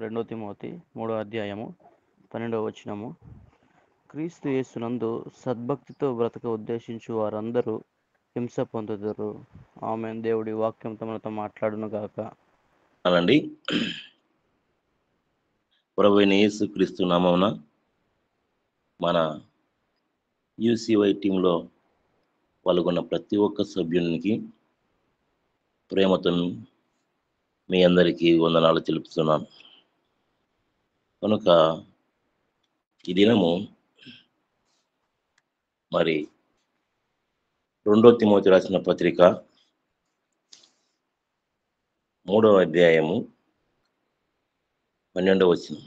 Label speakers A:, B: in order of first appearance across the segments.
A: Timothy 3వ అధ్యాయము 12వ వచనము. క్రీస్తు యేసునందు సద్భక్తితో బ్రతక ఉద్దేశించు వారందరూ హింస పొందుదురు. ఆమేన్. దేవుడి వాక్యం తమతో మాట్లాడును గాక.
B: అనండి. ప్రభువైన యేసుక్రీస్తు నామమున మన యూసీవై టీంలో పాల్గొన్న ప్రతి ఒక్క సభ్యునికి ప్రేమతో మీ అందరికీ వందనాలు తెలుపుతున్నాను. కనుక ఈ దినము మరి 2 తిమోతి రాసిన పత్రిక 3వ అధ్యాయము 12వ వచనం.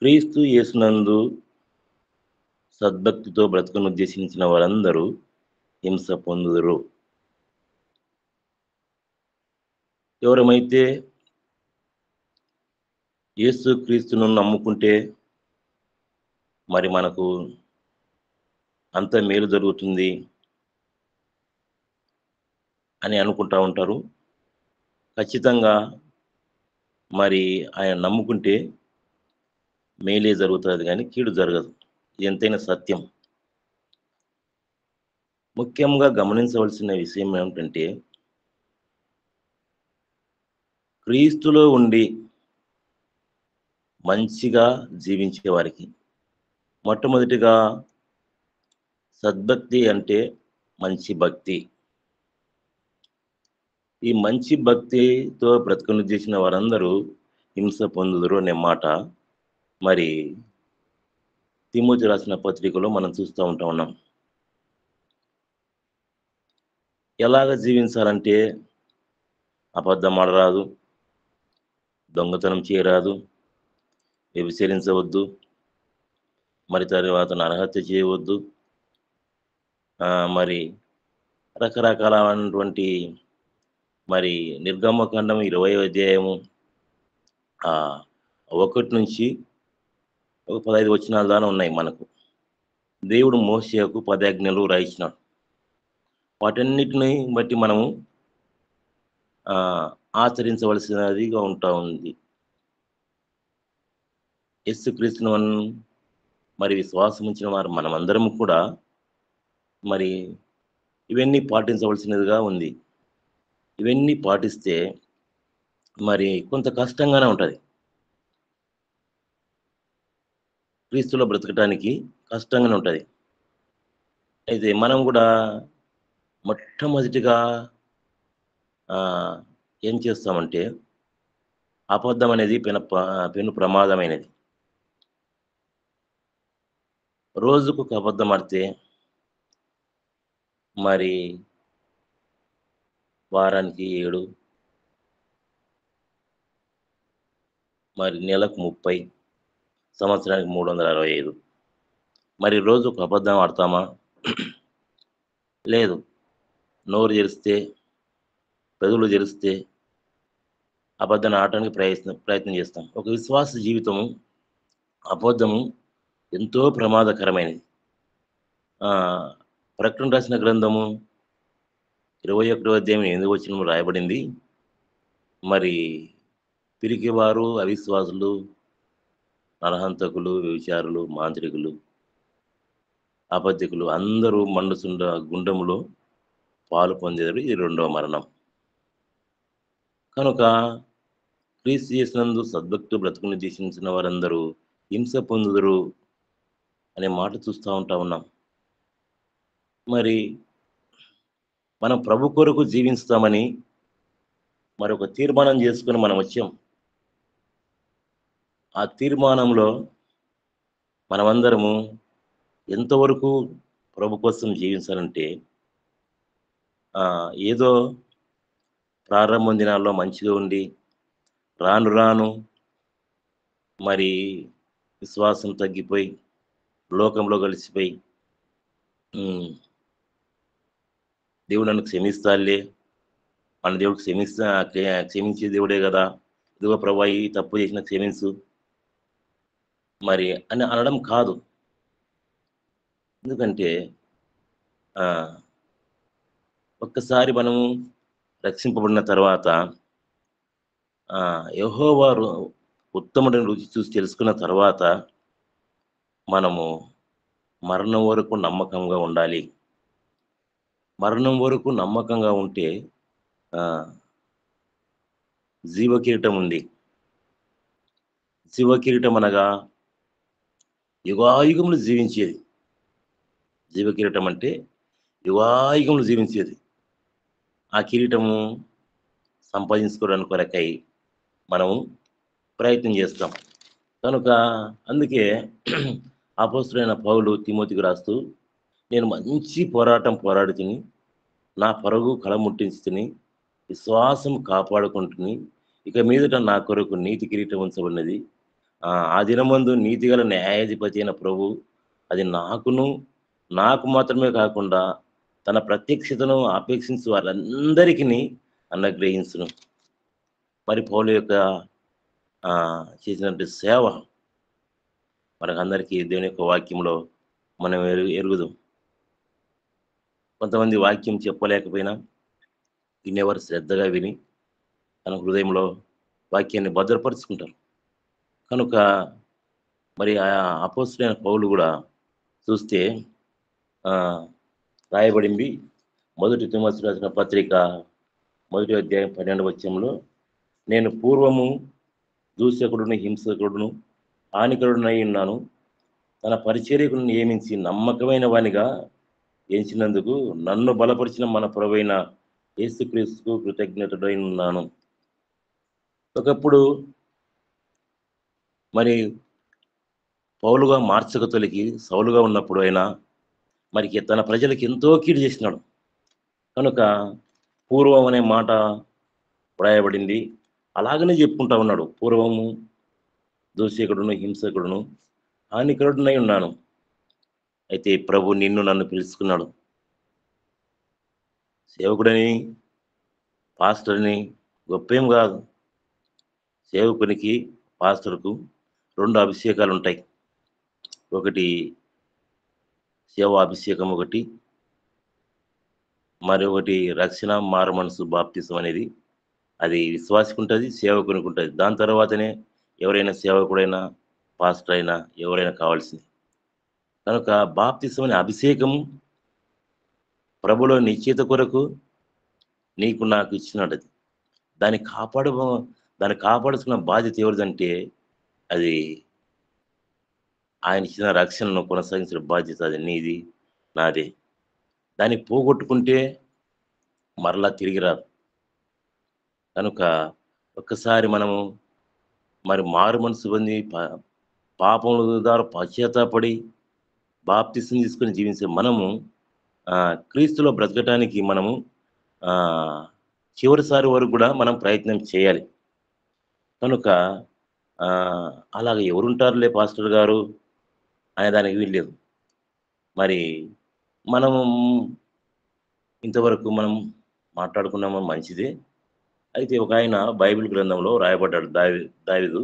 B: క్రీస్తు యేసునందు సద్భక్తితో బ్రతుకును ఉద్దేశించిన వారందరూ హింస పొందుదురు. ఎవరమైతే యేసు క్రీస్తును నమ్ముకుంటే మరి మనకు అంత మేలు జరుగుతుంది అని అనుకుంటా ఉంటారు. ఖచ్చితంగా మరి ఆయన నమ్ముకుంటే మేలే జరుగుతుంది కానీ కీడు జరగదు. ఎంతైనా సత్యం. ముఖ్యంగా గమనించవలసిన విషయం ఏమిటంటే, క్రీస్తులో ఉండి మంచిగా జీవించే వారికి మొట్టమొదటిగా సద్భక్తి అంటే మంచి భక్తి. ఈ మంచి భక్తితో బ్రతుకును చేసిన వారందరూ హింస పొందుదురు అనే మాట మరి తిమోతి రాసిన పత్రికలో మనం చూస్తూ ఉన్నాం. ఎలాగ జీవించాలంటే అబద్ధం ఆడరాదు, దొంగతనం చేయరాదు, వ్యభిచరించవద్దు, మరి తర్వాత నరహత్య చేయవద్దు, మరి రకరకాలైనటువంటి మరి నిర్గమకాండం 20వ అధ్యాయము 1 నుంచి 15 వచనాల దాకా ఉన్నాయి మనకు. దేవుడు మోషేకు 10 ఆజ్ఞలు రాయించినాడు. వాటన్నిటిని బట్టి మనము ఆచరించవలసినదిగా ఉంది. యేసుక్రీస్తును మరి విశ్వాసం ఉంచిన వారు మనమందరం కూడా మరి ఇవన్నీ పాటించవలసినదిగా ఉంది. ఇవన్నీ పాటిస్తే మరి కొంత కష్టంగానే ఉంటుంది. క్రీస్తులో బ్రతకటానికి కష్టంగానే ఉంటుంది. అయితే మనం కూడా మొట్టమొదటిగా ఏం చేస్తామంటే, అబద్ధం అనేది పెను ప్రమాదమైనది. రోజుకు ఒక అబద్ధం ఆడితే మరి వారానికి 7, మరి నెలకు 30, సంవత్సరానికి 365. మరి రోజు ఒక అబద్ధం ఆడతామా? లేదు. నోరు తెరిస్తే, పెదవులు తెరిస్తే అబద్ధాన్ని ఆడటానికి ప్రయత్నం చేస్తాం. ఒక విశ్వాస జీవితము అబద్ధము ఎంతో ప్రమాదకరమైనది. ప్రకటన రాసిన గ్రంథము 21వ అధ్యాయం 8వ వచనంలో రాయబడింది, మరి పిరికివారు, అవిశ్వాసులు, నరహంతకులు, వ్యభిచారులు, మాంత్రికులు, అబద్ధికులు అందరూ మండుచుండ గుండములో పాలు పొందేది ఇది 2వ మరణం. కనుక క్రీస్తు యేసునందు సద్భక్తి బ్రతుకుని దీక్షించిన వారందరూ హింస పొందుదురు అనే మాట చూస్తూ ఉన్నాం. మరి మనం ప్రభు కొరకు జీవిస్తామని మరొక తీర్మానం చేసుకుని మనం వచ్చాం. ఆ తీర్మానంలో మనమందరము ఎంతవరకు ప్రభు కోసం జీవించాలంటే, ఏదో ప్రారంభం దినాల్లో మంచిగా ఉండి రాను రాను మరి విశ్వాసం తగ్గిపోయి లోకంలో కలిసిపోయి దేవుడు నన్ను క్షమిస్తాలే, మన దేవుడు క్షమించే దేవుడే కదా, ఇదిగో ప్రభు ఈ తప్పు చేసిన క్షమించు మరి అని అనడం కాదు. ఎందుకంటే ఒక్కసారి మనము రక్షింపబడిన తర్వాత యెహోవా ఉత్తముడైన రుచి చూసి తెలుసుకున్న తర్వాత మనము మరణం వరకు నమ్మకంగా ఉండాలి. మరణం వరకు నమ్మకంగా ఉంటే ఆ, జీవకిరీటం ఉంది. జీవకిరీటం అనగా యుగాయుగములు జీవించేది. జీవకిరీటం అంటే యుగాయుగములు జీవించేది. ఆ కిరీటము సంపాదించుకోవడానికి కొరకై మనము ప్రయత్నం చేస్తాం. కనుక అందుకే అపోస్తలుడైన పౌలు తిమోతికి రాస్తూ, నేను మంచి పోరాటం పోరాడి తిని, నా పరుగు కళముట్టించుకుని, విశ్వాసం కాపాడుకుంటుని, ఇక మీదట నా కొరకు నీతి కిరీటం ఉంచబడినది. ఆ దినమందు నీతిగల న్యాయాధిపతి అయిన ప్రభు అది నాకు మాత్రమే కాకుండా తన ప్రత్యక్షతను అపేక్షించు వారందరికీ అనుగ్రహించును. మరి పౌలు యొక్క చేసినటువంటి సేవ మనకందరికీ దేవుని యొక్క వాక్యంలో మనం ఎరుగుదాం. కొంతమంది వాక్యం చెప్పలేకపోయినా వినేవారు శ్రద్ధగా విని తన హృదయంలో వాక్యాన్ని భద్రపరుచుకుంటారు. కనుక మరి ఆ అపోస్తలుడైన పౌలు కూడా చూస్తే రాయబడింది. మొదటి తిమోతికి రాసిన పత్రిక 1వ అధ్యాయం 12వ వచనంలో, నేను పూర్వము దూషకుడును, హింసకుడును, హానికరుడునై ఉన్నాను. తన పరిచర్యకును నియమించి నమ్మకమైన వానిగా ఎంచినందుకు నన్ను బలపరిచిన మన ప్రభువైన యేసుక్రీస్తుకు కృతజ్ఞతుడై ఉన్నాను. ఒకప్పుడు మరి పౌలుగా మార్చక తొలికి సౌలుగా ఉన్నప్పుడు అయినా మరి తన ప్రజలకు ఎంతో కీడు చేసినాడు. కనుక పూర్వం అనే మాట వ్రాయబడింది. అలాగనే చెప్పుకుంటా ఉన్నాడు, పూర్వము దూషకుడును, హింసకుడును, హానికరుడునై ఉన్నాను. అయితే ప్రభు నన్ను పిలుచుకున్నాడు. సేవకుడని, పాస్టర్ని గొప్పేం కాదు. సేవకునికి, పాస్టర్కు 2 అభిషేకాలు ఉంటాయి. ఒకటి సేవా అభిషేకం, ఒకటి మరొకటి రక్షణ మారు మనసు బాప్తిసం అనేది. అది విశ్వాసికి ఉంటుంది, సేవకునికి ఉంటుంది. దాని తర్వాతనే ఎవరైనా సేవకుడైనా, పాస్టర్ అయినా, ఎవరైనా కావాల్సింది. కనుక బాప్తిసం అనే అభిషేకం ప్రభులో నిశ్చయిత కొరకు నీకు నాకు ఇచ్చినాడు. అది దాన్ని కాపాడుతున్న బాధ్యత ఎవరిదంటే అది ఆయన ఇచ్చిన రక్షణను కొనసాగించిన బాధ్యత అది నీది, నాదే. దాన్ని పోగొట్టుకుంటే మరలా తిరిగి రాదు. కనుక ఒక్కసారి మనము మరి మారు మనసు పొంది పాపముల ద్వారా పశ్చాత్తాపడి బాప్తిసం తీసుకొని జీవించే మనము క్రీస్తులో బ్రతకటానికి మనము చివరిసారి వరకు కూడా మనం ప్రయత్నం చేయాలి. కనుక అలాగ ఎవరుంటారులే పాస్టర్ గారు అనే దానికి వీల్లేదు. మరి మనము ఇంతవరకు మనం మాట్లాడుకున్నాము, మంచిదే. అయితే ఒక ఆయన బైబిల్ గ్రంథంలో రాయబడ్డాడు, దావీదు.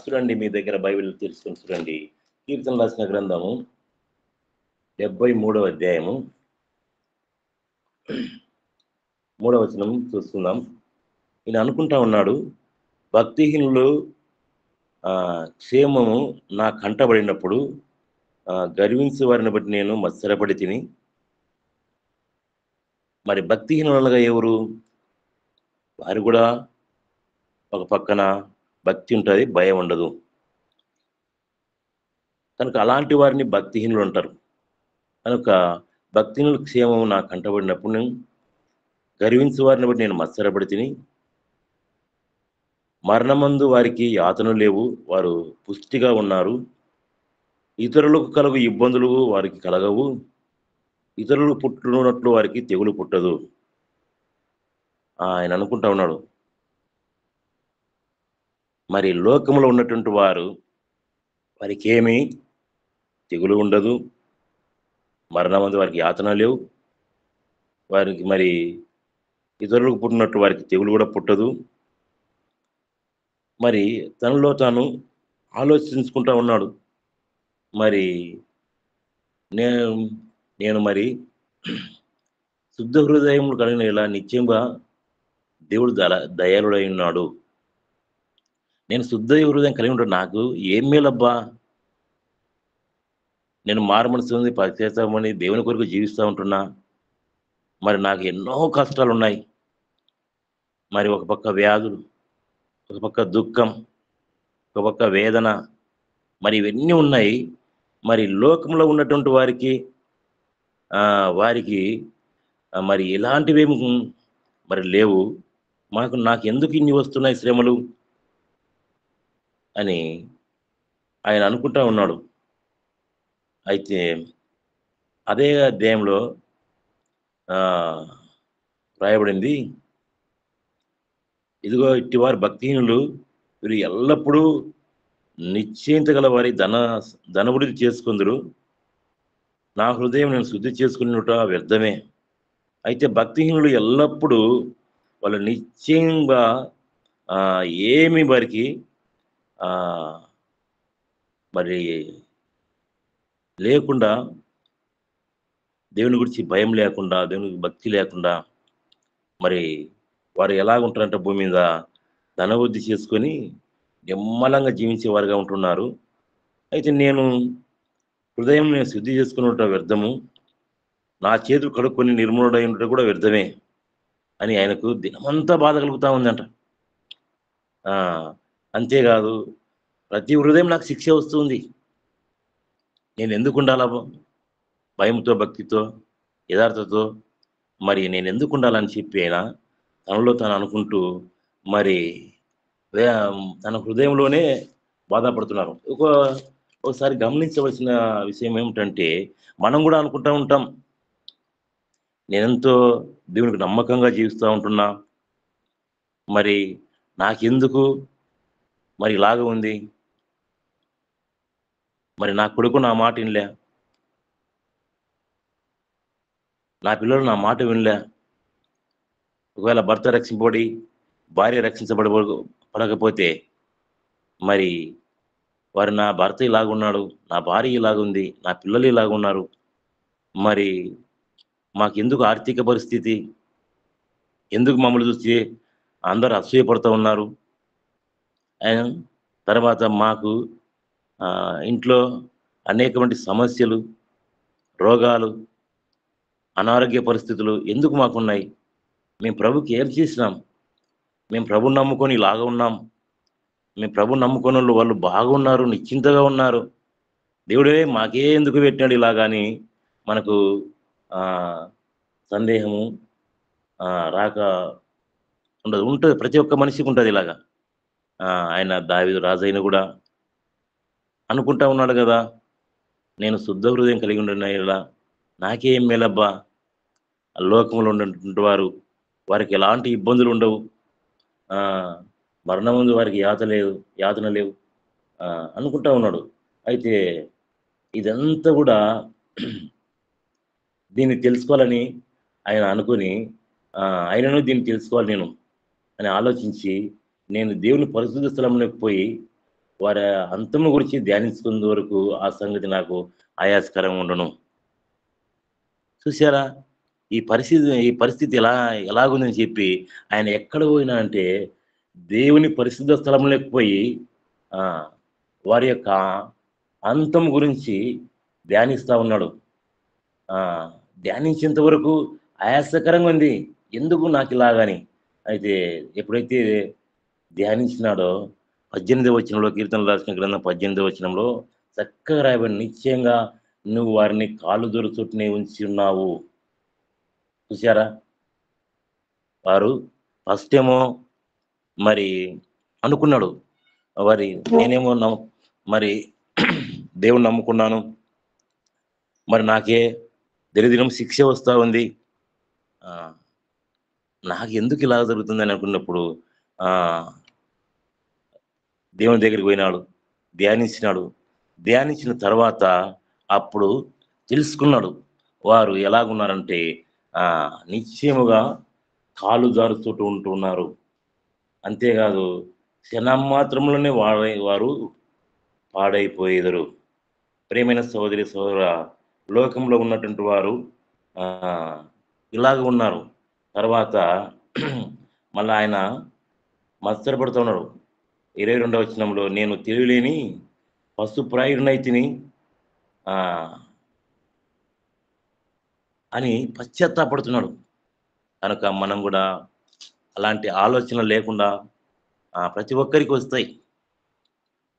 B: చూడండి, మీ దగ్గర బైబిల్ తెలుసుకొని చూడండి. కీర్తన రాసిన గ్రంథము 73వ అధ్యాయము 3వ వచనం చూస్తున్నాం. ఈయన అనుకుంటా ఉన్నాడు, భక్తిహీనులు క్షేమము నా కంటబడినప్పుడు గర్వించే వారిని బట్టి నేను మత్సరపడి తిని. మరి భక్తిహీనులుగా ఎవరు? వారు కూడా ఒక పక్కన భక్తి ఉంటుంది, భయం ఉండదు. కనుక అలాంటి వారిని భక్తిహీనులు అంటారు. కనుక భక్తిహీనుల క్షేమం నా కంటబడినప్పుడు నేను గర్వించే వారిని బట్టి నేను మత్సరపడి తిని. మరణమందు వారికి యాతన లేవు, వారు పుష్టిగా ఉన్నారు. ఇతరులకు కలుగు ఇబ్బందులు వారికి కలగవు, ఇతరులు పుట్టునట్లు వారికి తెగులు పుట్టదు. ఆయన అనుకుంటా ఉన్నాడు, మరి లోకంలో ఉన్నటువంటి వారికి ఏమీ తెగులు ఉండదు, మరణమందు వారికి యాతన లేవు, వారికి మరి ఇతరులకు పుట్టినట్టు వారికి తెగులు కూడా పుట్టదు. మరి తనలో తాను ఆలోచించుకుంటా ఉన్నాడు, మరి నేను మరి శుద్ధ హృదయములు కలిగిన ఇలా నిత్యంగా దేవుడు దయాళుడై ఉన్నాడు. నేను శుద్ధ హృదయం కలిగి ఉంటాను, నాకు ఏం మేలబ్బా, నేను మారు మనసు ఉంది పనిచేస్తామని దేవుని కొరకు జీవిస్తూ ఉంటున్నా, మరి నాకు ఎన్నో కష్టాలు ఉన్నాయి, మరి ఒక పక్క వ్యాధులు, ఒక పక్క దుఃఖం, ఒక పక్క వేదన, మరి ఇవన్నీ ఉన్నాయి. మరి లోకంలో ఉన్నటువంటి వారికి వారికి మరి ఇలాంటివేమి మరి లేవు, నాకు ఎందుకు ఇన్ని వస్తున్నాయి శ్రమలు అని ఆయన అనుకుంటా ఉన్నాడు. అయితే అదే అధ్యాయంలో ఆ, రాయబడింది, ఇదిగో ఇట్టివారు భక్తిహీనులు, వీరు ఎల్లప్పుడూ నిశ్చయింత గల వారి ధనవృద్ధి చేసుకుందరు, నా హృదయం నేను శుద్ధి చేసుకున్నట వ్యర్థమే. అయితే భక్తిహీనులు ఎల్లప్పుడూ వాళ్ళు నిశ్చయంగా ఆ, ఏమి వారికి ఆ, మరి లేకుండా, దేవుని గురించి భయం లేకుండా, దేవునికి భక్తి లేకుండా, మరి వారు ఎలాగుంటారంటే భూమి మీద ధనవృద్ధి చేసుకొని నిమ్మలంగా జీవించే వారుగా ఉంటున్నారు. అయితే హృదయం నేను శుద్ధి చేసుకున్నట వ్యర్థము, నా చేతులు కడుక్కొని నిర్మూలడై ఉండటం కూడా వ్యర్థమే అని ఆయనకు దినమంతా బాధ కలుగుతూ ఉందంట. ఆ, అంతేకాదు, ప్రతి హృదయం నాకు శిక్ష వస్తుంది, నేను ఎందుకు ఉండాలా భయంతో, భక్తితో, యథార్థతో, మరి నేను ఎందుకు ఉండాలని చెప్పి ఆయన తనలో తను అనుకుంటూ మరి వే- తన హృదయంలోనే బాధపడుతున్నారు. ఒకసారి గమనించవలసిన విషయం ఏమిటంటే, మనం కూడా అనుకుంటా ఉంటాం, నేనెంతో దేవునికి నమ్మకంగా జీవిస్తూ ఉంటున్నా, మరి నాకెందుకు మరి ఇలాగ ఉంది, మరి నా కొడుకు నా మాట వినలే, నా పిల్లలు నా మాట వినలే, ఒకవేళ భర్త రక్షింపబడి భార్య పడకపోతే మరి నా భర్త ఇలాగున్నాడు, నా భార్య ఇలాగుంది, నా పిల్లలు ఇలాగున్నారు, మరి మాకెందుకు ఆర్థిక పరిస్థితి, ఎందుకు మమ్మల్ని చూసి అందరూ అసూయపడుతూ ఉన్నారు, తర్వాత మాకు ఇంట్లో అనేకమంది సమస్యలు, రోగాలు, అనారోగ్య పరిస్థితులు ఎందుకు మాకున్నాయి, మేము ప్రభుకి ఏం చేసినాం, మేము ప్రభుని నమ్ముకొని ఇలాగ ఉన్నాం, మేము ప్రభుని నమ్ముకొని వాళ్ళు బాగున్నారు, నిశ్చింతగా ఉన్నారు, దేవుడే మాకే ఎందుకు పెట్టాడు ఇలాగాని మనకు ఆ సందేహము రాక ఉంటుంది, ప్రతి ఒక్క మనిషికి ఉంటుంది ఇలాగా. ఆయన దావీదు రాజైన కూడా అనుకుంటా ఉన్నాడు కదా, నేను శుద్ధ హృదయం కలిగి ఉండిన ఇలా నాకేం మేలబ్బా, లోకంలో ఉన్నటువంటి వారికి ఎలాంటి ఇబ్బందులు ఉండవు, మరణం ముందు వారికి యాతన లేవు అనుకుంటా ఉన్నాడు. అయితే ఇదంతా కూడా దీన్ని తెలుసుకోవాలని ఆయన అనుకుని ఆయనను దీన్ని తెలుసుకోవాలి నేను అని ఆలోచించి, నేను దేవుని పరిశుద్ధ స్థలంలోకి పోయి వారి అంతము గురించి ధ్యానించుకున్న వరకు ఆ సంగతి నాకు ఆయాస్కరంగా ఉండను. చూసారా, ఈ పరిస్థితి ఎలాగుందని చెప్పి ఆయన ఎక్కడ పోయినా అంటే దేవుని పరిశుద్ధ స్థలంలోకి పోయి వారి యొక్క అంతం గురించి ధ్యానిస్తూ ఉన్నాడు. ధ్యానించేంత వరకు ఆయాసకరంగా ఉంది, ఎందుకు నాకు ఇలాగని. అయితే ఎప్పుడైతే ధ్యానించినాడో 18వ వచనంలో, కీర్తనలు రాసిన గ్రంథం 18వ వచనంలో చక్కగా రాయబడి, నిశ్చయంగా నువ్వు వారిని కాలు దొరుకుతునే ఉంచి ఉన్నావు. చూసారా, వారు ఫస్ట్ ఏమో మరి అనుకున్నాడు, నేనేమో మరి దేవుని నమ్ముకున్నాను, మరి నాకే దినదినం శిక్ష వస్తూ ఉంది, నాకు ఎందుకు ఇలా జరుగుతుందని అనుకున్నప్పుడు దేవుని దగ్గరికి పోయినాడు, ధ్యానించిన తర్వాత అప్పుడు తెలుసుకున్నాడు వారు ఎలాగున్నారంటే నిశ్చయముగా కాలు జారుతూ ఉంటున్నారు. అంతేకాదు, క్షణం మాత్రంలోనే వారు పాడైపోయేదరు. ప్రేమైన సహోదరి సహోదర, లోకంలో ఉన్నటువంటి వారు ఇలాగ ఉన్నారు. తర్వాత మళ్ళీ ఆయన మత్సరపడుతూ ఉన్నాడు, 22వ వచనంలో నేను తెలియలేని పశుప్రాయుడినైతిని ఆ అని పశ్చాత్తాపడుతున్నాడు. కనుక మనం కూడా అలాంటి ఆలోచనలు లేకుండా ప్రతి ఒక్కరికి వస్తాయి.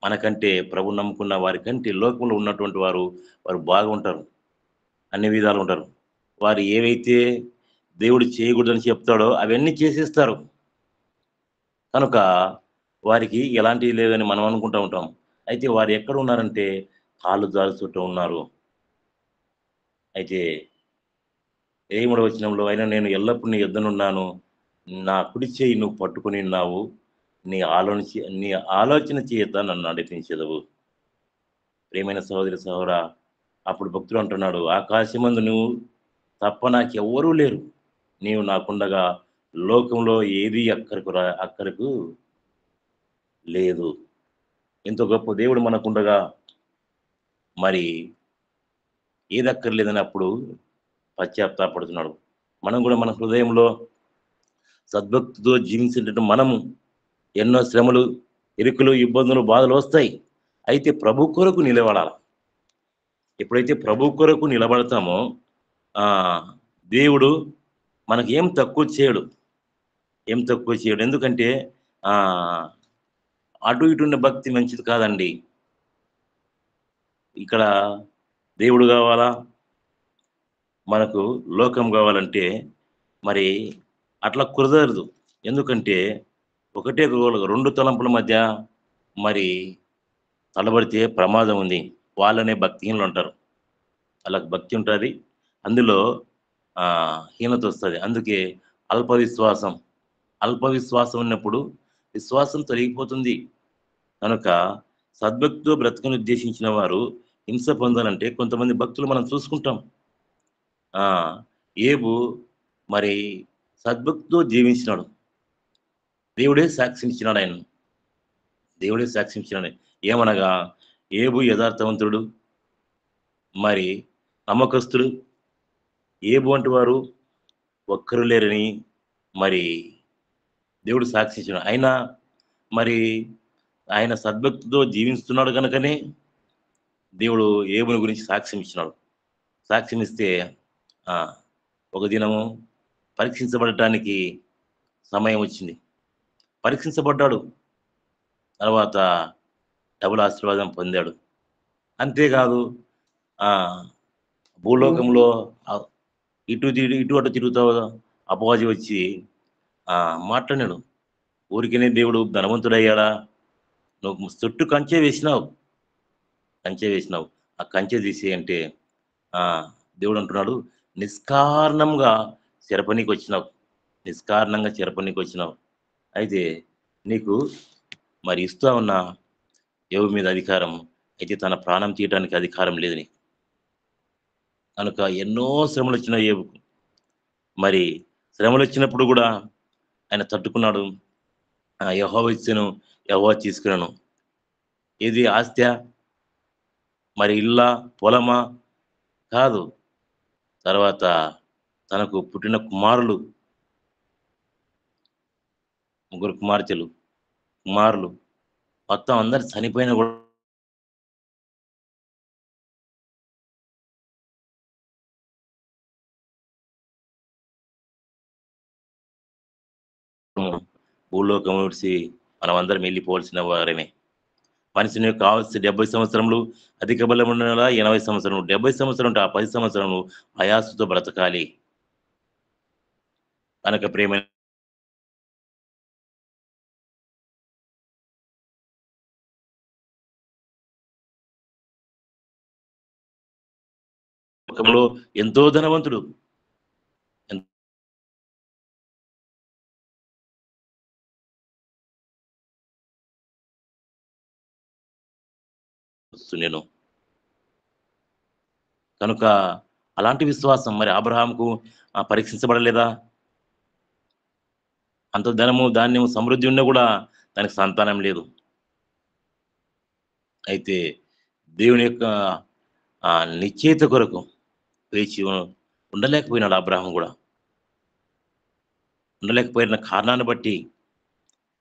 B: మనకంటే ప్రభు నమ్ముకున్న వారికంటే లోకంలో ఉన్నటువంటి వారు బాగుంటారు. అన్ని విధాలు ఉంటారు. వారు ఏవైతే దేవుడు చేయకూడదని చెప్తాడో అవన్నీ చేసేస్తారు. కనుక వారికి ఎలాంటివి లేదని మనం అనుకుంటా ఉంటాం. అయితే వారు ఎక్కడ ఉన్నారంటే కాళ్ళు జారుచుట ఉన్నారు. అయితే 23వ వచనంలో అయినా నేను ఎల్లప్పుడూ నీ యొద్దనున్నాను. నా కుడి చెయ్యి నువ్వు పట్టుకొని ఉన్నావు. నీ ఆలోచన చేత నన్ను నడిపించెదవు. ప్రియమైన సహోదరి సహోదరా, అప్పుడు భక్తుడు అంటున్నాడు, ఆకాశమందు నువ్వు తప్ప నాకెవ్వరూ లేరు. నీవు నాకుండగా లోకంలో ఏది అక్కరకు లేదు. ఇంత గొప్ప దేవుడు మనకుండగా మరి ఏది అక్కర్లేదని అప్పుడు పశ్చాత్తాపడుతున్నాడు. మనం కూడా మన హృదయంలో సద్భక్తితో జీవించేటట్టు మనము ఎన్నో శ్రమలు, ఇరుకులు, ఇబ్బందులు, బాధలు వస్తాయి. అయితే ప్రభు కొరకు నిలబడాలి. ఎప్పుడైతే ప్రభు కొరకు నిలబడతామో దేవుడు మనకి ఏం తక్కువ చేయడు. ఎందుకంటే అటు ఇటు ఉన్న భక్తి మంచిది కాదండి. ఇక్కడ దేవుడు కావాలా, మనకు లోకం కావాలంటే మరి అట్లా కుదరదు. ఎందుకంటే ఒకటే రెండు తలంపుల మధ్య మరి తలబడితే ప్రమాదం ఉంది. వాళ్ళనే భక్తిహీనులు అంటారు. వాళ్ళకి భక్తి ఉంటుంది, అందులో హీనత వస్తుంది. అందుకే అల్ప విశ్వాసం ఉన్నప్పుడు విశ్వాసం తొలగిపోతుంది. కనుక సద్భక్తితో బ్రతుకుని ఉద్దేశించిన వారు హింస పొందాలంటే కొంతమంది భక్తులు మనం చూసుకుంటాం. ఏబు మరి సద్భక్తితో జీవించినాడు. దేవుడే సాక్ష్యించినాడు ఆయన. ఏమనగా ఏబు యథార్థవంతుడు, మరి నమ్మకస్తుడు. ఏబు వంటి వారు ఒక్కరు లేరని మరి దేవుడు సాక్షించాడు. అయినా మరి ఆయన సద్భక్తితో జీవిస్తున్నాడు కనుకనే దేవుడు ఏబుని గురించి సాక్ష్యం ఇస్తే ఒక దినము పరీక్షించబడటానికి సమయం వచ్చింది. పరీక్షించబడ్డాడు. తర్వాత డబుల్ ఆశీర్వాదం పొందాడు. అంతేకాదు భూలోకంలో ఇటు అటు తిరుగుతావు అపవాది వచ్చి మాట్లాడాడు. ఊరికనే దేవుడు ధనవంతుడయ్యాడా? నువ్వు చుట్టూ కంచె వేసినావు. ఆ కంచె తీసి అంటే దేవుడు అంటున్నాడు, నిష్కారణంగా చెరపనీకి వచ్చినావు. అయితే నీకు మరి ఇస్తా ఉన్న యోబు మీద అధికారం, అయితే తన ప్రాణం తీయడానికి అధికారం లేదు నీకు. కనుక ఎన్నో శ్రమలు వచ్చిన యోబుకు. మరి శ్రమలు వచ్చినప్పుడు కూడా ఆయన తట్టుకున్నాడు. యెహోవా ఇచ్చెను, యెహోవా తీసుకున్నాను. ఇది ఆస్త్యా, మరి ఇల్లా, పొలమా కాదు. తర్వాత తనకు పుట్టిన ముగ్గురు కుమారులు మొత్తం అందరు చనిపోయిన కూడా భూలోకం విడిచి మనం అందరం వెళ్ళిపోవాల్సిన వారమే. మనిషిని కావాల్సి 70 సంవత్సరములు, అధిక బలం ఉన్న 80 సంవత్సరములు, 70 సంవత్సరం ఉంటే ఆ 10 సంవత్సరములు ఆయాసతో బ్రతకాలి. కనుక ప్రేమ లోకంలో ఎంతో ధనవంతుడు, నేను కనుక అలాంటి విశ్వాసం మరి అబ్రహాంకు పరీక్షించబడలేదా? అంత ధనము, ధాన్యము, సమృద్ధి ఉన్నా కూడా దానికి సంతానం లేదు. అయితే దేవుని యొక్క నిశ్చయిత కొరకు వేచి ఉండలేకపోయినాడు. అబ్రహాం కూడా ఉండలేకపోయిన కారణాన్ని బట్టి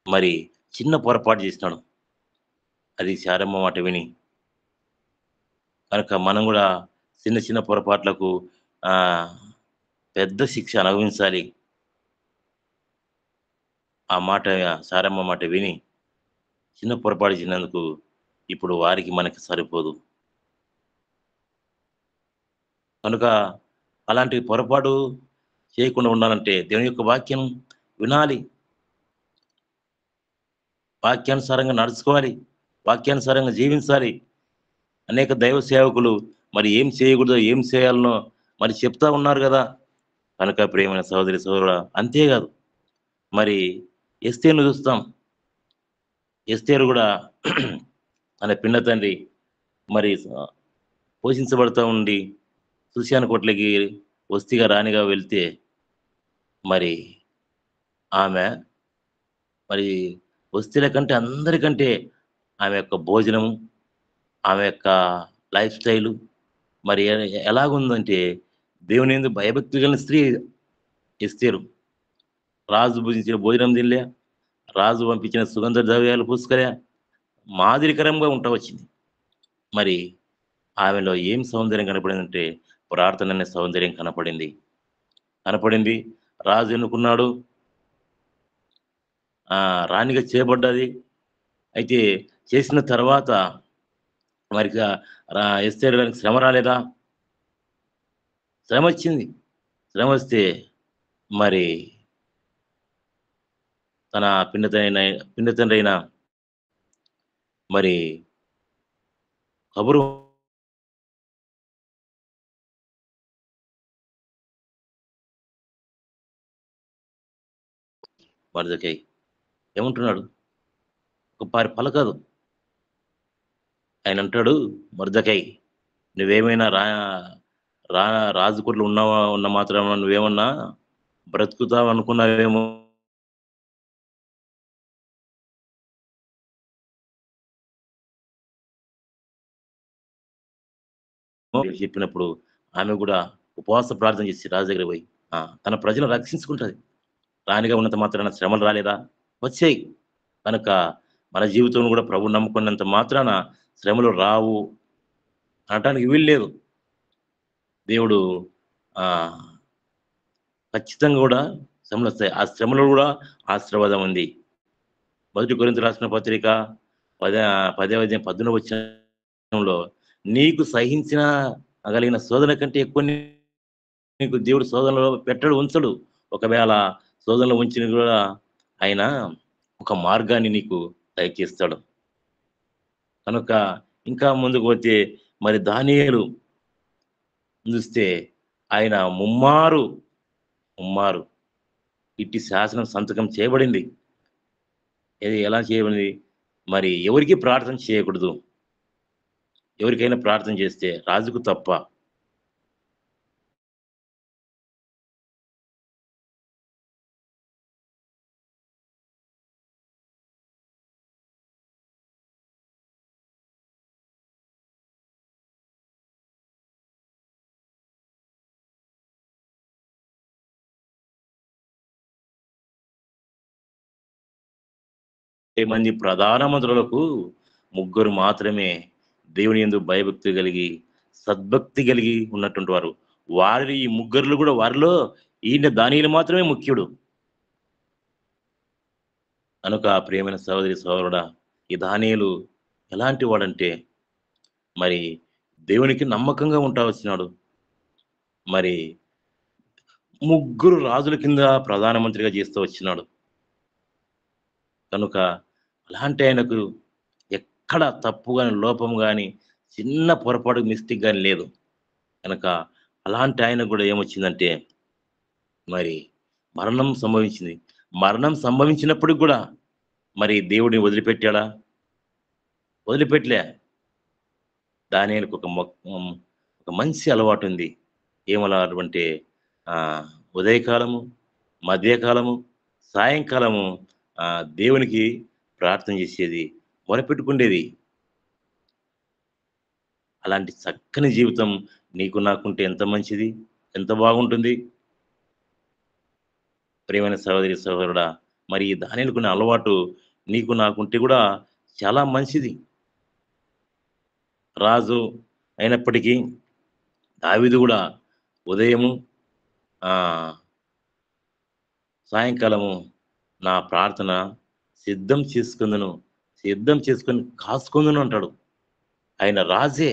B: మరి చిన్న పొరపాటు చేసినాడు. అది శారమ్మ మాట విని. కనుక మనం కూడా చిన్న చిన్న పొరపాట్లకు ఆ, పెద్ద శిక్ష అనుభవించాలి. ఆ మాట శారమ్మ మాట విని చిన్న పొరపాటు చేసినందుకు ఇప్పుడు వారికి మనకి సరిపోదు. కనుక అలాంటి పొరపాటు చేయకుండా ఉండాలంటే దేవుని యొక్క వాక్యం వినాలి, వాక్యానుసారంగా నడుచుకోవాలి, వాక్యానుసారంగా జీవించాలి. అనేక దైవ సేవకులు మరి ఏం చేయకూడదో ఏం చేయాలనో మరి చెప్తా ఉన్నారు కదా. కనుక ప్రియమైన సహోదరి సహోదరుడా, అంతేకాదు మరి ఎస్తేరును చూస్తాం. ఎస్తేరు కూడా తన పిన్న తండ్రి మరి పోషించబడతా ఉండి సుషాను కోట్లకి వస్తిగా రాణిగా వెళ్తే మరి ఆమె మరి వస్తీల కంటే అందరికంటే ఆమె యొక్క భోజనం, ఆమె యొక్క లైఫ్ స్టైలు మరి ఎలాగుందంటే దేవుని యందు భయభక్తి కలిగిన స్త్రీ ఎస్తేరు. రాజు భుజించిన భోజనం తినలే, రాజు పంపించిన సుగంధ ద్రవ్యాలు పూసుకోలే, మాదిరికరంగా ఉంటా వచ్చింది. మరి ఆమెలో ఏం సౌందర్యం కనపడిందంటే ప్రార్థన అనే సౌందర్యం కనపడింది. రాజు ఎన్నుకున్నాడు, రాణిగా చేయబడ్డది. అయితే చేసిన తర్వాత మరి ఎస్తేరు గారికి శ్రమ రాలేదా? శ్రమ వచ్చింది. శ్రమ వస్తే మరి తన పిండ తండ్రి అయిన మరి కబురు మర్దకై ఏమంటున్నాడు? ఒక పారి పలకదు. ఆయన అంటాడు, మర్దకై నువ్వేమైనా రా రాజుకుట్లు ఉన్న మాత్రం నువ్వేమన్నా బ్రతుకుతావు అనుకున్నావేమో, చెప్పినప్పుడు ఆమె కూడా ఉపవాస ప్రార్థన చేసి రాజు దగ్గర పోయి తన ప్రజలను రక్షించుకుంటది. రాణిగా ఉన్నంత మాత్రాన శ్రమలు రాలేదా? వచ్చాయి. కనుక మన జీవితంలో కూడా ప్రభు నమ్ముకున్నంత మాత్రాన శ్రమలు రావు అనటానికి వీలు లేదు. దేవుడు ఆ ఖచ్చితంగా కూడా శ్రమలు వస్తాయి. ఆ శ్రమలో కూడా ఆశీర్వాదం ఉంది. 1 కొరింథీయులకు రాసిన పత్రిక 10వ అధ్యాయం 19వ వచనంలో నీకు సహించిన కలిగిన శోధన కంటే ఎక్కువ నీకు దేవుడు శోధనలో ఉంచడు. ఒకవేళ శోధనలో ఉంచిన కూడా ఆయన ఒక మార్గాన్ని నీకు దయచేస్తాడు. కనుక ఇంకా ముందుకు పోతే మరి దానియేలు చూస్తే ఆయన ముమ్మారు ఇట్టి శాసనం సంతకం చేయబడింది. ఇది ఎలా చేయబడింది? మరి ఎవరికి ప్రార్థన చేయకూడదు. ఎవరికైనా ప్రార్థన చేస్తే రాజుకు తప్ప. మంది ప్రధానమంత్రులకు ముగ్గురు మాత్రమే దేవుని యందు భయభక్తి కలిగి సద్భక్తి కలిగి ఉన్నటువంటి వారు. ఈ ముగ్గురులు కూడా వారిలో ఈయన దానియేలు మాత్రమే ముఖ్యుడు. కనుక ప్రియమైన సహోదరి సహోదరుడా, ఈ దానియేలు ఎలాంటి వాడంటే మరి దేవునికి నమ్మకంగా ఉంటా వచ్చినాడు. మరి ముగ్గురు రాజుల కింద ప్రధానమంత్రిగా చేస్తూ వచ్చినాడు. కనుక అలాంటి ఆయనకు ఎక్కడ తప్పు కానీ లోపం కానీ చిన్న పొరపాటు మిస్టేక్ కానీ లేదు. కనుక అలాంటి ఆయన కూడా ఏమొచ్చిందంటే మరి మరణం సంభవించింది. మరణం సంభవించినప్పటికి కూడా మరి దేవుడిని వదిలిపెట్టాడా? వదిలిపెట్టలే. దానియేలుకు ఒక మంచి అలవాటు ఉంది. ఏం అలవాటు అంటే ఉదయకాలము, మధ్యకాలము, సాయంకాలము దేవునికి ప్రార్థన చేసేది, మొరపెట్టుకుండేది. అలాంటి చక్కని జీవితం నీకు నాకుంటే ఎంత మంచిది, ఎంత బాగుంటుంది. ప్రియమైన సహోదరి సహోదరుడా, మరి దానియేలుకున్న అలవాటు నీకు నాకుంటే కూడా చాలా మంచిది. రాజు అయినప్పటికీ దావీదు కూడా ఉదయము ఆ సాయంకాలము నా ప్రార్థన సిద్ధం చేసుకొని కాసుకుందును అంటాడు. ఆయన రాజే.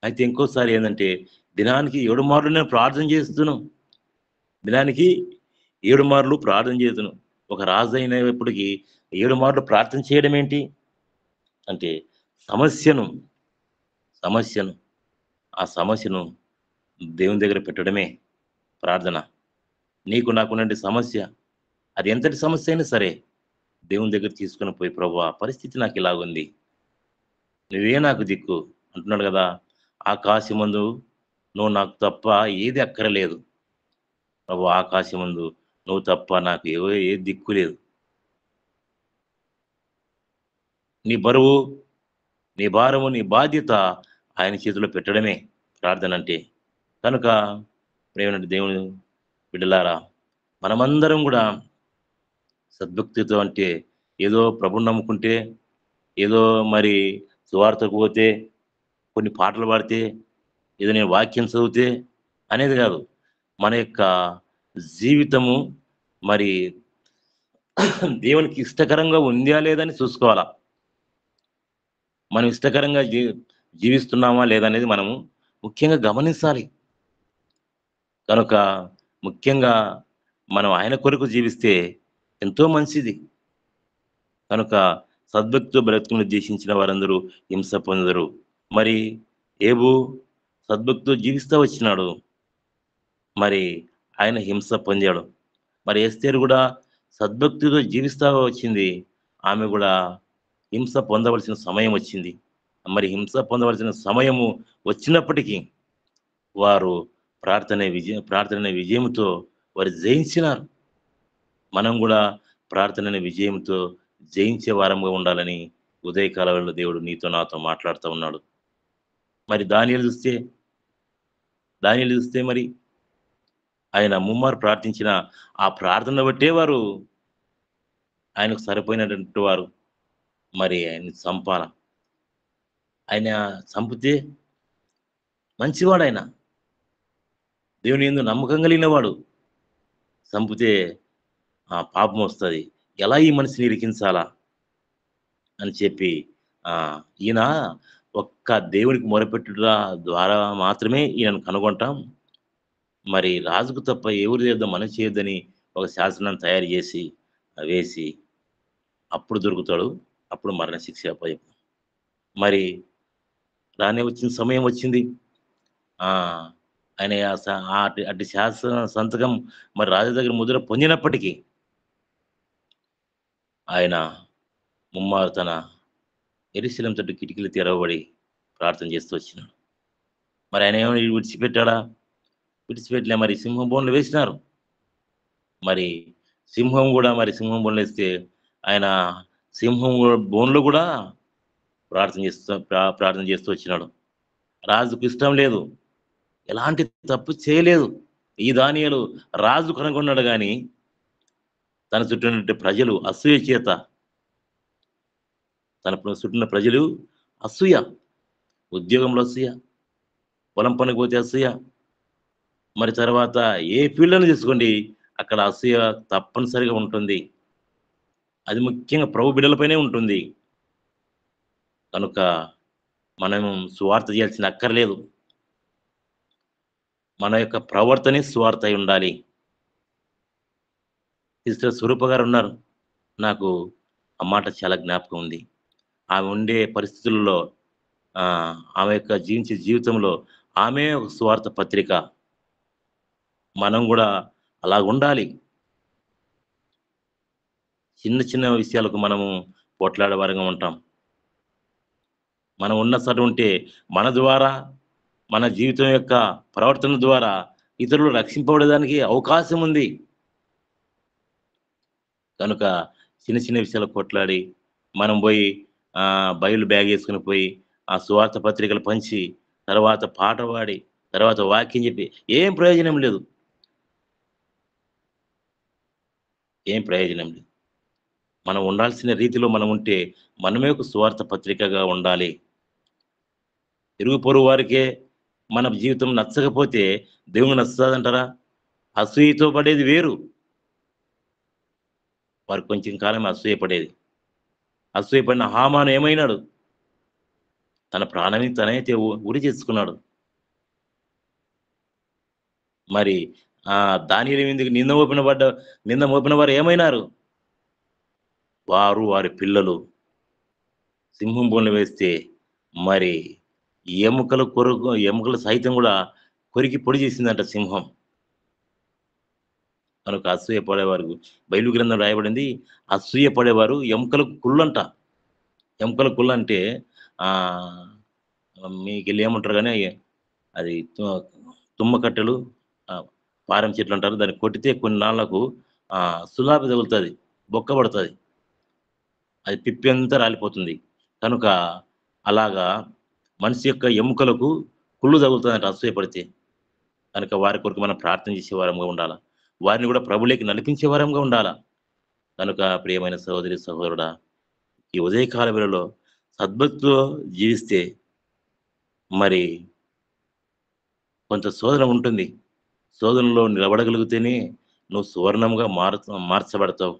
B: అయితే ఇంకోసారి ఏందంటే, దినానికి 7 మార్లు నేను ప్రార్థన చేస్తును. దినానికి 7 మార్లు ప్రార్థన చేతును. ఒక రాజు అయినప్పటికీ 7 మార్లు ప్రార్థన చేయడం ఏంటి? అంటే సమస్యను, సమస్యను ఆ సమస్యను దేవుని దగ్గర పెట్టడమే ప్రార్థన. నీకు నాకున్నటి సమస్య, అది ఎంతటి సమస్య అయినా సరే, దేవుని దగ్గర తీసుకొని పోయి, ప్రభువా పరిస్థితి నాకు ఇలాగుంది. నువ్వే నాకు దిక్కు అంటున్నాడు కదా! ఆకాశమందు నువ్వు నాకు తప్ప ఏది అక్కరలేదు. ప్రభువా ఆకాశమందు నువ్వు తప్ప నాకు ఏ దిక్కు లేదు. నీ బరువు, నీ భారము, నీ బాధ్యత ఆయన చేతిలో పెట్టడమే ప్రార్థన అంటే. కనుక ప్రియమైన దేవుని బిడ్డలారా, మనమందరం కూడా సద్భక్తితో అంటే ఏదో ప్రభువుని నమ్ముకుంటే, ఏదో మరి సువార్తకు పోతే, కొన్ని పాటలు పాడితే, ఏదో నేను వాక్యం చదివితే అనేది కాదు. మన యొక్క జీవితము మరి దేవునికి ఇష్టకరంగా ఉందా లేదని చూసుకోవాలా. మనం ఇష్టకరంగా జీవిస్తున్నామా లేదా అనేది మనము ముఖ్యంగా గమనించాలి. కనుక ముఖ్యంగా మనం ఆయన కొరకు జీవిస్తే ఎంతో మంచిది. కనుక సద్భక్తితో బ్రతుకును ఉద్దేశించిన వారందరూ హింస పొందరు. మరి ఏబు సద్భక్తితో జీవిస్తా వచ్చినాడు. మరి ఆయన హింస పొందాడు. మరి ఎస్తేరు కూడా సద్భక్తితో జీవిస్తా వచ్చింది. ఆమె కూడా హింస పొందవలసిన సమయం వచ్చింది. మరి హింస పొందవలసిన సమయము వచ్చినప్పటికీ వారు ప్రార్థన అనే విజయంతో వారు జయించినారు. మనం కూడా ప్రార్థన అనే విజయంతో జయించే వారంగా ఉండాలని ఉదయకాలంలో దేవుడు నీతో నాతో మాట్లాడుతూ ఉన్నాడు. మరి దానియేలు చూస్తే మరి ఆయన ముమ్మారు ప్రార్థించిన ఆ ప్రార్థన బట్టే వారు ఆయనకు సరిపోయినటువంటి వారు మరి ఆయన్ని చంపాల. ఆయన చంపితే మంచివాడాయన. దేవుని యందు నమ్మకం కలిగిన వాడు. చంపితే పాపం వస్తది. ఎలా ఈ మనిషిని ఇరికించాలా అని చెప్పి ఈయన ఒక్క దేవునికి మొరపెట్టుట ద్వారా మాత్రమే ఈయనను కనుగొంటాం. మరి రాజుకు తప్ప ఎవరి చేద్దాం మనం చేయొద్దని ఒక శాసనాన్ని తయారు చేసి వేసి అప్పుడు దొరుకుతాడు. అప్పుడు మరణశిక్ష మరి రానే వచ్చిన సమయం వచ్చింది. ఆ ఆయన అటు శాసన సంతకం మరి రాజు దగ్గర ముద్ర పొందినప్పటికీ ఆయన ముమ్మారు తన యెరూషలేము తట్టు కిటికీలు తెరవబడి ప్రార్థన చేస్తూ వచ్చినాడు. మరి ఆయన ఏమైనా విడిచిపెట్టాడా? విడిచిపెట్టలే. మరి సింహం బోన్లు వేసినారు. మరి సింహం బోన్లు వేస్తే ఆయన బోన్లో కూడా ప్రార్థన చేస్తూ వచ్చినాడు. రాజుకు ఇష్టం లేదు. ఎలాంటి తప్పు చేయలేదు. ఈ దానియేలు రాజు కనుగొన్నాడు కానీ తన చుట్టూ ప్రజలు అసూయ చేత, తన చుట్టూ ప్రజలు అసూయ, ఉద్యోగంలో అసూయ, పొలం పనికి పోతే అసూయ, మరి తర్వాత ఏ ఫీల్డ్ని తీసుకోండి అక్కడ అసూయ తప్పనిసరిగా ఉంటుంది. అది ముఖ్యంగా ప్రభు బిడ్డలపైనే ఉంటుంది. కనుక మనం సువార్త చేయాల్సిన అక్కర్లేదు. మన యొక్క ప్రవర్తనే సువార్త అయి ఉండాలి. సిస్టర్ స్వరూప గారు ఉన్నారు. నాకు ఆ మాట చాలా జ్ఞాపకం ఉంది. ఆమె ఉండే పరిస్థితుల్లో ఆమె యొక్క జీవించే జీవితంలో ఆమె ఒక సువార్త పత్రిక. మనం కూడా అలాగుండాలి. చిన్న చిన్న విషయాలకు మనము పోట్లాడే వారంగా ఉంటాం. మనం ఉన్న చోట ఉంటే మన ద్వారా, మన జీవితం యొక్క ప్రవర్తన ద్వారా ఇతరులు రక్షింపబడడానికి అవకాశం ఉంది. కనుక చిన్న చిన్న విషయాలు కొట్లాడి మనం పోయి బైబిల్ బ్యాగ్ వేసుకుని పోయి ఆ సువార్త పత్రికలు పంచి, తర్వాత పాట పాడి, తర్వాత వాక్యం చెప్పి ఏం ప్రయోజనం లేదు. ఏం ప్రయోజనం లేదు. మనం ఉండాల్సిన రీతిలో మనం ఉంటే మనమే ఒక సువార్త పత్రికగా ఉండాలి. ఇరుగు పొరుగు వారికే మన జీవితం నచ్చకపోతే దేవుని నచ్చుతుందంటారా? అసూయతో పడేది వేరు. వారు కొంచెం కాలం అసూయ పడేది. అసూయ పడిన హామాను ఏమైనాడు? తన ప్రాణాన్ని తనైతే ఉరి చేసుకున్నాడు. మరి దానియేలు మీదకి నింద మోపిన వారు ఏమైనారు? వారు వారి పిల్లలు సింహం బోన్లు వేస్తే మరి ఎముకలు సైతం కూడా కొరికి పొడి చేసిందంట సింహం. కనుక అసూయ పడేవారు బైబిల్ గ్రంథం రాయబడింది, అసూయ పడేవారు ఎముకలకు కుళ్ళంట. ఎముకల కుళ్ళు అంటే మీకెళ్ళి ఏమంటారు కానీ అది తుమ్మ కట్టెలు, పారం చెట్లు అంటారు. దాన్ని కొట్టితే కొన్ని నాళ్లకు సులాపి తగులుతుంది, బొక్క పడుతుంది, అది పిప్పి అంతా రాలిపోతుంది. కనుక అలాగా మనిషి యొక్క ఎముకలకు కుళ్ళు తగులుతుందంట అసూయ పడితే. కనుక వారి కొరకు మనం ప్రార్థన చేసే వారంగా ఉండాలా, వారిని కూడా ప్రభువులోకి నడిపించే వారంగా ఉండాలా. కనుక ప్రియమైన సహోదరి సహోదరుడా, ఈ ఉదయకాల వేళలో సద్భక్తితో జీవిస్తే మరి కొంత శోధన ఉంటుంది. శోధనలో నిలబడగలిగితేనే నువ్వు సువర్ణంగా మార్చబడతావు.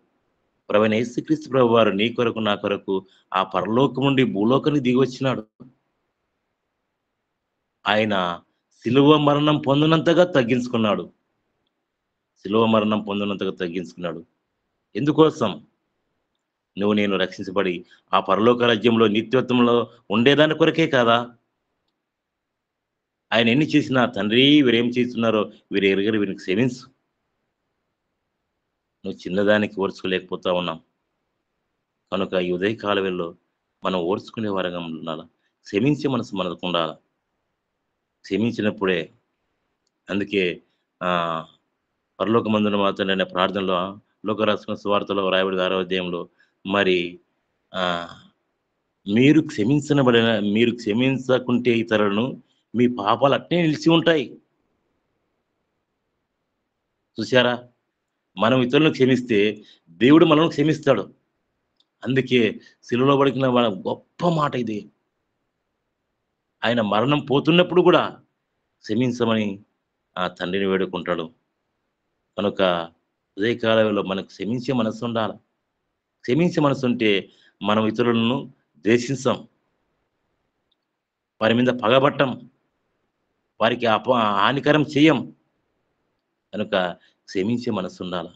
B: ప్రభువైన యేసుక్రీస్తు ప్రభు వారు నీ కొరకు నా కొరకు ఆ పరలోకం నుండి భూలోకానికి దిగి వచ్చినాడు. ఆయన శిలువ మరణం పొందినంతగా తగ్గించుకున్నాడు. శిలువ మరణం పొందినంతగా తగ్గించుకున్నాడు. ఎందుకోసం? నువ్వు నేను రక్షించబడి ఆ పరలోక రాజ్యంలో నిత్యత్వంలో ఉండేదాని కొరకే కాదా? ఆయన ఎన్ని చేసినా, తండ్రి వీరేం చేస్తున్నారో వీరు ఎరుగరు, వీరికి క్షమించు. నువ్వు చిన్నదానికి ఓర్చుకోలేకపోతా ఉన్నాం. కనుక ఈ ఉదయకాల వేళలో మనం ఓర్చుకునే వారంగా ఉండాలి. క్షమించే మనసు మనకు ఉండాలి. క్షమించినప్పుడే, అందుకే పరలోకమందున మా తండ్రి అనే ప్రార్థనలో లోకరాసిన సువార్తలో రాయబడి 6వ అధ్యాయంలో మరి మీరు క్షమించకుంటే ఇతరులను మీ పాపాలు అట్నే నిలిచి ఉంటాయి. చూశారా? మనం ఇతరులను క్షమిస్తే దేవుడు మనల్ని క్షమిస్తాడు. అందుకే శిలువలో పడిన గొప్ప మాట ఇది. ఆయన మరణం పోతున్నప్పుడు కూడా క్షమించమని ఆ తండ్రిని వేడుకుంటాడు. కనుక ఉదయకాలంలో మనకు క్షమించే మనసు ఉండాలి. క్షమించే మనసు ఉంటే మనం ఇతరులను ద్వేషించాం, వారి మీద పగబట్టం, వారికి హానికరం చేయం. కనుక క్షమించే మనసు ఉండాలి.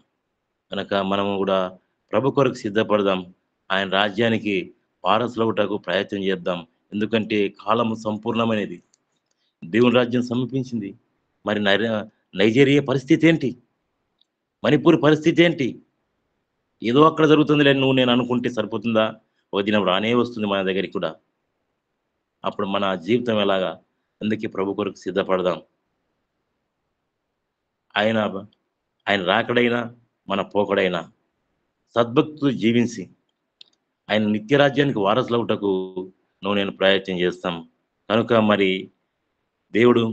B: కనుక మనము కూడా ప్రభు కొరకు సిద్ధపడదాం. ఆయన రాజ్యానికి వారసులవుటకు ప్రయత్నం చేద్దాం. ఎందుకంటే కాలము సంపూర్ణమైనది. దేవుని రాజ్యం సమీపించింది. మరి నైజీరియా పరిస్థితి ఏంటి? మణిపూర్ పరిస్థితి ఏంటి? ఏదో అక్కడ జరుగుతుందిలే నువ్వు నేను అనుకుంటే సరిపోతుందా? ఒక దినం రానే వస్తుంది మన దగ్గరికి కూడా. అప్పుడు మన జీవితం ఎలాగా? అందుకే ప్రభు కొరకు సిద్ధపడదాం. ఆయన రాకడైనా మన పోకడైనా సద్భక్తులు జీవించి ఆయన నిత్యరాజ్యానికి వారసులవుటకు నువ్వు నేను ప్రయత్నం చేస్తాం. కనుక మరి దేవుడు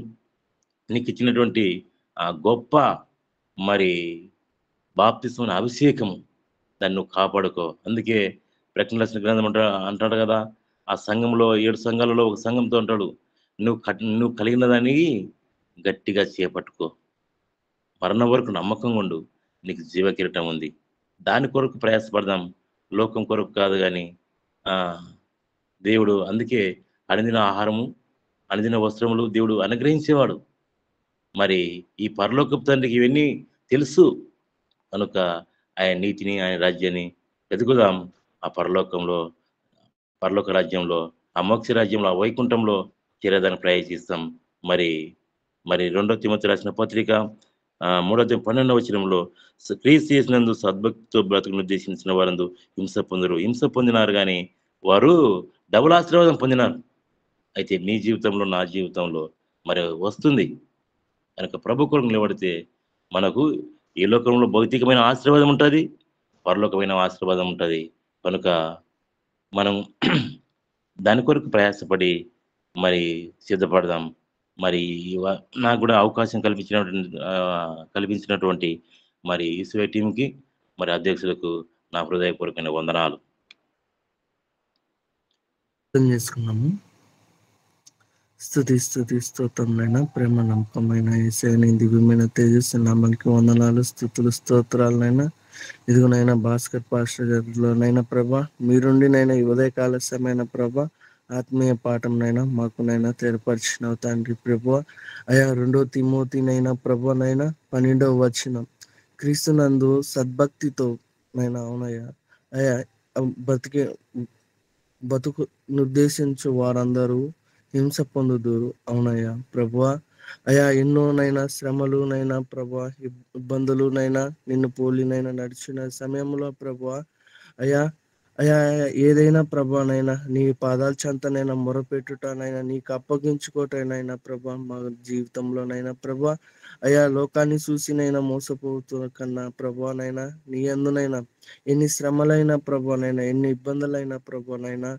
B: నీకు ఇచ్చినటువంటి ఆ గొప్ప మరి బాప్తిస్మ అభిషేకము, దాన్ని నువ్వు కాపాడుకో. అందుకే ప్రకటన రాసిన గ్రంథం అంటాడు కదా, ఆ సంఘంలో 7 సంఘాలలో ఒక సంఘంతో అంటాడు, నువ్వు కలిగిన దాన్ని గట్టిగా చేపట్టుకో, మరణం వరకు నమ్మకంగా ఉండు, నీకు జీవ కిరీటం ఉంది. దాని కొరకు ప్రయాసపడదాం, లోకం కొరకు కాదు. కానీ దేవుడు అందుకే అనుదిన ఆహారము, అనుదిన వస్త్రములు దేవుడు అనుగ్రహించేవాడు. మరి ఈ పరలోకపు తండ్రికి ఇవన్నీ తెలుసు. కనుక ఆయన నీతిని, ఆయన రాజ్యాన్ని వెతుకుదాం. ఆ పరలోక రాజ్యంలో, ఆ మోక్ష రాజ్యంలో, ఆ వైకుంఠంలో చేరేదానికి ప్రయత్నిస్తాం. మరి 2వ తిమోతి రాసిన పత్రిక 3వ అధ్యాయం 12వ వచనంలో క్రీస్తు చేసినందు సద్భక్తితో బ్రతుకును ఉద్దేశించిన వారందు హింస పొందినారు, కానీ వారు డబుల్ ఆశీర్వాదం పొందినారు. అయితే నీ జీవితంలో, నా జీవితంలో మరి వస్తుంది. కనుక ప్రభు కొరకు నిలబడితే మనకు ఈ లోకంలో భౌతికమైన ఆశీర్వాదం ఉంటుంది, పరలోకమైన ఆశీర్వాదం ఉంటుంది. కనుక మనం దాని కొరకు ప్రయాసపడి మరి సిద్ధపడదాం. మరి నాకు కూడా అవకాశం కల్పించినటువంటి మరి ఈశ్వర టీంకి, మరి అధ్యక్షులకు నా హృదయపూర్వకమైన వందనాలు.
C: చేసుకున్నాము. స్తుతి స్తోత్రంలైనా ప్రేమ నమ్మకమైన యేసయ్య నీ దివ్యమైన తేజస్సు నామానికి వందనాలు స్తుతులు స్తోత్రాలనైనా. ఇదిగోనైనా భాస్కర్ పాస్టర్ గారిలోనైనా ప్రభా మీరుండినైనా ఈ ఉదయకాల సమయమైన ప్రభా ఆత్మీయ పాఠంనైనా మాకునైనా తెరపరిచినావు తండ్రి ప్రభా. అయా 2 తిమోతినైనా ప్రభానైనా 12వ వచనం క్రీస్తునందు సద్భక్తితో నైనా అవునయ్యా అయా బతుకు నిర్దేశించు వారందరూ హింస పొందుదురు. అవునయ్యా ప్రభువా. అయా ఎన్నోనైనా శ్రమలునైనా ప్రభా ఇబ్బందులునైనా నిన్ను పోలినైనా నడిచిన సమయంలో ప్రభువా అయా అయా ఏదైనా ప్రభానైనా నీ పాదాల చెంతనైనా మొరపెట్టుటనైనా నీకు అప్పగించుకోవటనైనా ప్రభా మా జీవితంలోనైనా ప్రభా అయా లోకాన్ని చూసినైనా మోసపోతున్న కన్నా ప్రభానైనా నీ అందునైనా ఎన్ని శ్రమలైనా ప్రభానైనా ఎన్ని ఇబ్బందులైనా ప్రభానైనా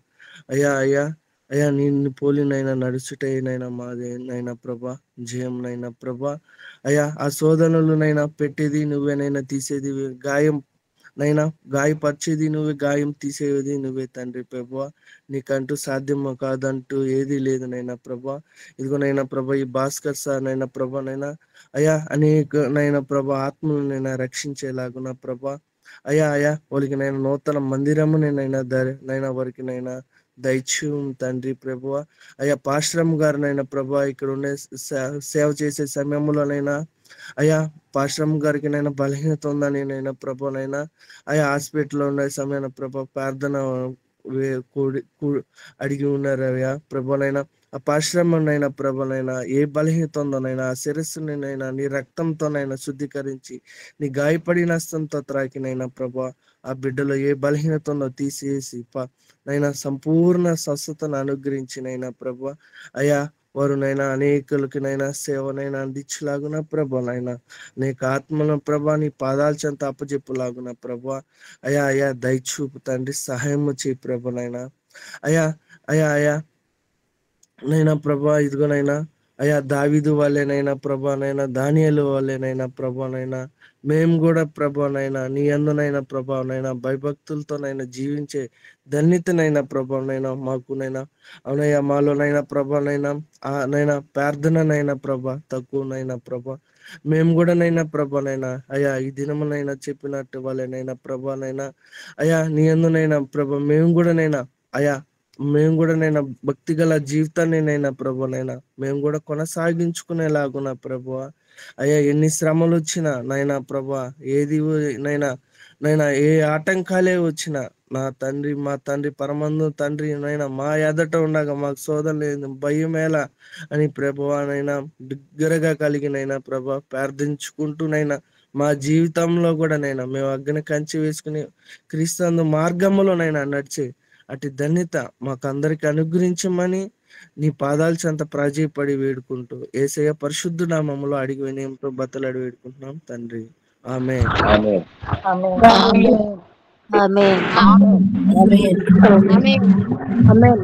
C: అయా అయా అయా నిన్ను పోలినైనా నడుచుటైనైనా మాదేనైనా ప్రభా జయంనైనా ప్రభా. అయా ఆ శోధనలునైనా పెట్టేది నువ్వేనైనా తీసేది గాయం నైనా గాయపరిచేది నువ్వే గాయం తీసేది నువ్వే తండ్రి ప్రభా. నీకంటూ సాధ్యం కాదంటూ ఏది లేదు నైనా ప్రభా. ఇదిగోనైనా ప్రభా ఈ భాస్కర్ సార్ నైనా ప్రభానైనా అయా అనేకనైనా ప్రభా ఆత్మలనైనా రక్షించేలాగున ప్రభా అయా అయా వాళ్ళకి నైనా నూతన మందిరము నైనా వారికి నైనా దైత్యం తండ్రి ప్రభువ. అయ్యా పాశ్రమ్ గారినైనా ప్రభా ఇక్కడ ఉండే సేవ చేసే సమయంలోనైనా అయ్యా పాశ్రమ్ గారికి నైనా బలహీనత ఉందని నైనా ప్రభానైనా అయ్యా హాస్పిటల్లో ఉండే సమయాన ప్రభా ప్రార్థన అడిగి ఉన్నారు అయ్యా ప్రభానైనా ఆ పాశ్రమనైనా ప్రభానైనా ఏ బలహీనత ఉందోనైనా ఆ శిరస్సునైనా నీ రక్తంతోనైనా శుద్ధీకరించి నీ గాయపడిన హస్తంతో త్రాకినైనా ప్రభా ఆ బిడ్డలో ఏ బలహీనత ఉందో తీసేసి నైనా సంపూర్ణ స్వస్థతను అనుగ్రహించినైనా ప్రభా అయా వారునైనా అనేకులకి నైనా సేవనైనా అందించలాగున ప్రభానైనా నీకు ఆత్మల ప్రభా నీ పాదాల చెంత అప్పచెప్పులాగున ప్రభా అయా అయా దయచూపు తండ్రి సహాయము చేయి ప్రభనైనా అయా అయా అయా నైనా ప్రభా ఇదిగోనైనా అయా దావీదు వాళ్ళేనైనా ప్రభానైనా దానియేలు వాళ్ళేనైనా ప్రభానైనా మేము కూడా ప్రభానైనా నీ అందునైనా ప్రభావనైనా భయభక్తులతోనైనా జీవించే ధన్యతనైనా ప్రభావనైనా మాకునైనా అవునయ్యా మాలోనైనా ప్రభానైనా నైనా ప్రార్థననైనా ప్రభా తక్కువనైనా ప్రభా మేము కూడా నైనా ప్రభానైనా అయా ఈ దినమునైనా చెప్పినట్టు వాళ్ళనైనా ప్రభానైనా అయా నీ అందునైనా ప్రభా మేము కూడా నైనా భక్తి గల జీవితాన్ని నైనా ప్రభునైనా మేము కూడా కొనసాగించుకునేలాగున ప్రభు అయ్యా ఎన్ని శ్రమలు వచ్చినా నైనా ప్రభా ఏది నైనా ఏ ఆటంకాలే వచ్చినా నా తండ్రి మా తండ్రి పరమందు తండ్రి నైనా మా ఎదట ఉండగా మాకు శోధన లేదు భయమేలా అని ప్రభువానైనా బిగ్గరగా కలిగినైనా ప్రభా ప్రార్థించుకుంటూనైనా మా జీవితంలో కూడా నైనా మేము అగ్ని కంచి వేసుకుని క్రీస్తు మార్గంలోనైనా నడిచే అటు ధన్యత మాకందరికి అనుగ్రహించమని నీ పాదాల చెంత ప్రాజేయపడి వేడుకుంటూ యేసయ్య పరిశుద్ధ నామములో అడిగి వినయంతో బతలాడి వేడుకుంటున్నాం తండ్రి. ఆమేన్.
B: ఆమేన్.
D: ఆమేన్. ఆమేన్. ఆమేన్. ఆమేన్.